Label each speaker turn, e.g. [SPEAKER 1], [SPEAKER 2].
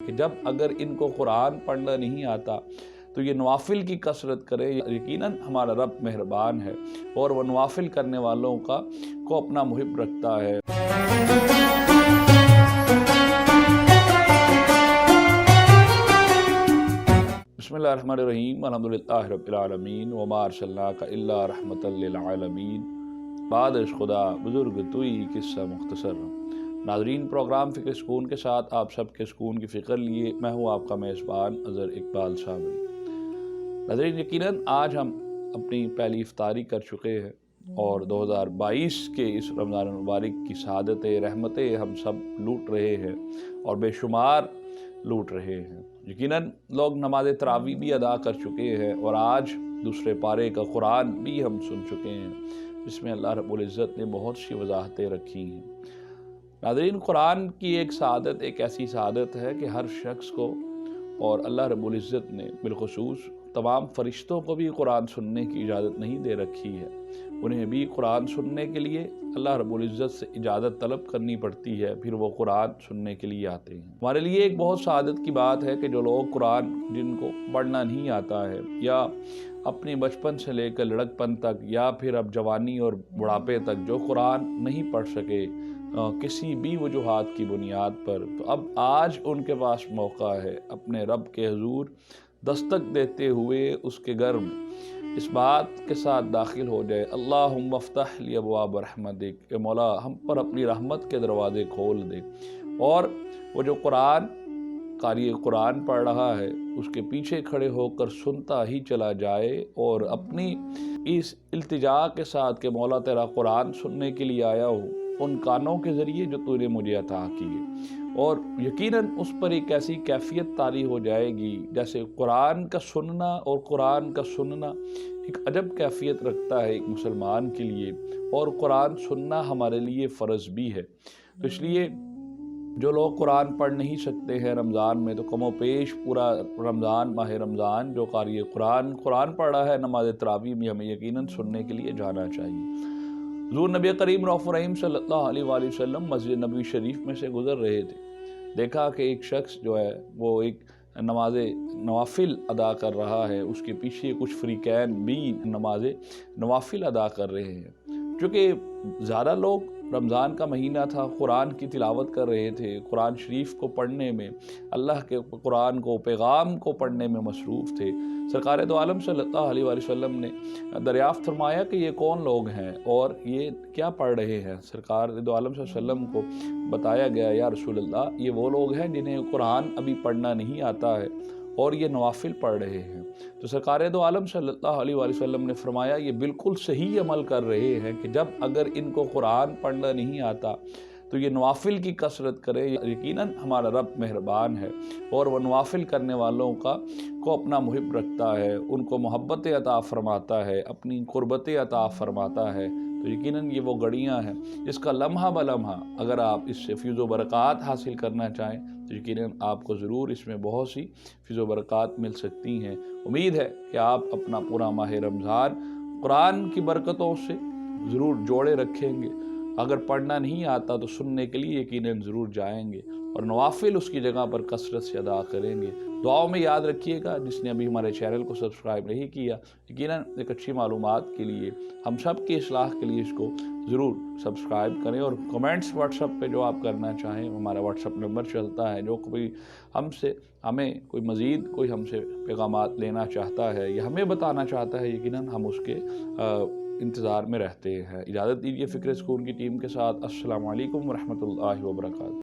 [SPEAKER 1] کہ جب اگر ان کو قرآن پڑھنا نہیں آتا تو یہ نوافل کی کثرت کرے، یقیناً ہمارا رب مہربان ہے اور وہ نوافل کرنے والوں کو اپنا محب رکھتا ہے۔ بسم اللہ الرحمن الرحیم، الحمدللہ رب العالمین، وما ارسلناک الا رحمۃ للعالمین۔ بعد از خدا بزرگ توئی قصہ مختصر۔ ناظرین، پروگرام فکر سکون کے ساتھ آپ سب کے سکون کی فکر لیے میں ہوں آپ کا میزبان اظہر اقبال صابری۔ ناظرین، یقیناً آج ہم اپنی پہلی افطاری کر چکے ہیں اور 2022 کے اس رمضان المبارک کی سعادتیں رحمتیں ہم سب لوٹ رہے ہیں اور بے شمار لوٹ رہے ہیں۔ یقیناً لوگ نماز تراویح بھی ادا کر چکے ہیں اور آج دوسرے پارے کا قرآن بھی ہم سن چکے ہیں، جس میں اللہ رب العزت نے بہت سی وضاحتیں رکھی ہیں۔ ناظرین، قرآن کی ایک سعادت ایک ایسی سعادت ہے کہ ہر شخص کو، اور اللہ رب العزت نے بالخصوص تمام فرشتوں کو بھی قرآن سننے کی اجازت نہیں دے رکھی ہے۔ انہیں بھی قرآن سننے کے لیے اللہ رب العزت سے اجازت طلب کرنی پڑتی ہے، پھر وہ قرآن سننے کے لیے آتے ہیں۔ ہمارے لیے ایک بہت سعادت کی بات ہے کہ جو لوگ قرآن جن کو پڑھنا نہیں آتا ہے، یا اپنی بچپن سے لے کر لڑکپن تک یا پھر اب جوانی اور بڑھاپے تک جو قرآن نہیں پڑھ سکے کسی بھی وجوہات کی بنیاد پر، تو اب آج ان کے پاس موقع ہے اپنے رب کے حضور دستک دیتے ہوئے اس کے گھر میں اس بات کے ساتھ داخل ہو جائے، اللہم افتح لی ابواب رحمتک، اے مولا ہم پر اپنی رحمت کے دروازے کھول دے، اور وہ جو قاری قرآن پڑھ رہا ہے اس کے پیچھے کھڑے ہو کر سنتا ہی چلا جائے اور اپنی اس التجا کے ساتھ کہ مولا تیرا قرآن سننے کے لیے آیا ہوں ان کانوں کے ذریعے جو تو نے مجھے عطا کیے، اور یقیناً اس پر ایک ایسی کیفیت طاری ہو جائے گی جیسے قرآن کا سننا اور قرآن کا سننا ایک عجب کیفیت رکھتا ہے ایک مسلمان کے لیے، اور قرآن سننا ہمارے لیے فرض بھی ہے۔ تو اس لیے جو لوگ قرآن پڑھ نہیں سکتے ہیں رمضان میں، تو کم و بیش پورا رمضان، ماہ رمضان جو قاری قرآن پڑھ رہا ہے نماز تراویح میں ہمیں یقیناً سننے کے لیے جانا چاہیے۔ حضور نبی کریم رؤوف الرحیم صلی اللہ علیہ وآلہ وسلم مسجد نبوی شریف میں سے گزر رہے تھے، دیکھا کہ ایک شخص جو ہے وہ ایک نماز نوافل ادا کر رہا ہے، اس کے پیچھے کچھ فریقین بھی نماز نوافل ادا کر رہے ہیں۔ چونکہ زیادہ لوگ رمضان کا مہینہ تھا، قرآن کی تلاوت کر رہے تھے، قرآن شریف کو پڑھنے میں، اللہ کے قرآن کو پیغام کو پڑھنے میں مصروف تھے۔ سرکار دو عالم صلی اللہ علیہ وآلہ وسلم نے دریافت فرمایا کہ یہ کون لوگ ہیں اور یہ کیا پڑھ رہے ہیں؟ سرکار دو عالم صلی اللہ علیہ وسلم کو بتایا گیا، یا رسول اللہ یہ وہ لوگ ہیں جنہیں قرآن ابھی پڑھنا نہیں آتا ہے اور یہ نوافل پڑھ رہے ہیں۔ تو سرکار دو عالم صلی اللہ علیہ وآلہ وسلم نے فرمایا یہ بالکل صحیح عمل کر رہے ہیں کہ جب اگر ان کو قرآن پڑھنا نہیں آتا تو یہ نوافل کی کثرت کرے، یقیناً ہمارا رب مہربان ہے اور وہ نوافل کرنے والوں کو اپنا محب رکھتا ہے، ان کو محبت عطا فرماتا ہے، اپنی قربت عطا فرماتا ہے۔ تو یقیناً یہ وہ گھڑیاں ہیں جس کا لمحہ بلمحہ اگر آپ اس سے فیض و برکات حاصل کرنا چاہیں تو یقیناً آپ کو ضرور اس میں بہت سی فیض و برکات مل سکتی ہیں۔ امید ہے کہ آپ اپنا پورا ماہ رمضان قرآن کی برکتوں سے ضرور جوڑے رکھیں گے۔ اگر پڑھنا نہیں آتا تو سننے کے لیے یقیناً ضرور جائیں گے اور نوافل اس کی جگہ پر کثرت سے ادا کریں گے۔ دعاؤں میں یاد رکھیے گا، جس نے ابھی ہمارے چینل کو سبسکرائب نہیں کیا، یقیناً ایک اچھی معلومات کے لیے ہم سب کی اصلاح کے لیے اس کو ضرور سبسکرائب کریں، اور کمنٹس واٹس ایپ پہ جو آپ کرنا چاہیں، ہمارا واٹس ایپ نمبر چلتا ہے، جو کوئی ہمیں کوئی مزید کوئی ہم سے پیغامات لینا چاہتا ہے یا ہمیں بتانا چاہتا ہے، یقیناً ہم اس کے انتظار میں رہتے ہیں۔ اجازت دیجیے فکر سکون کی ٹیم کے ساتھ، السلام علیکم ورحمۃ اللہ وبرکاتہ۔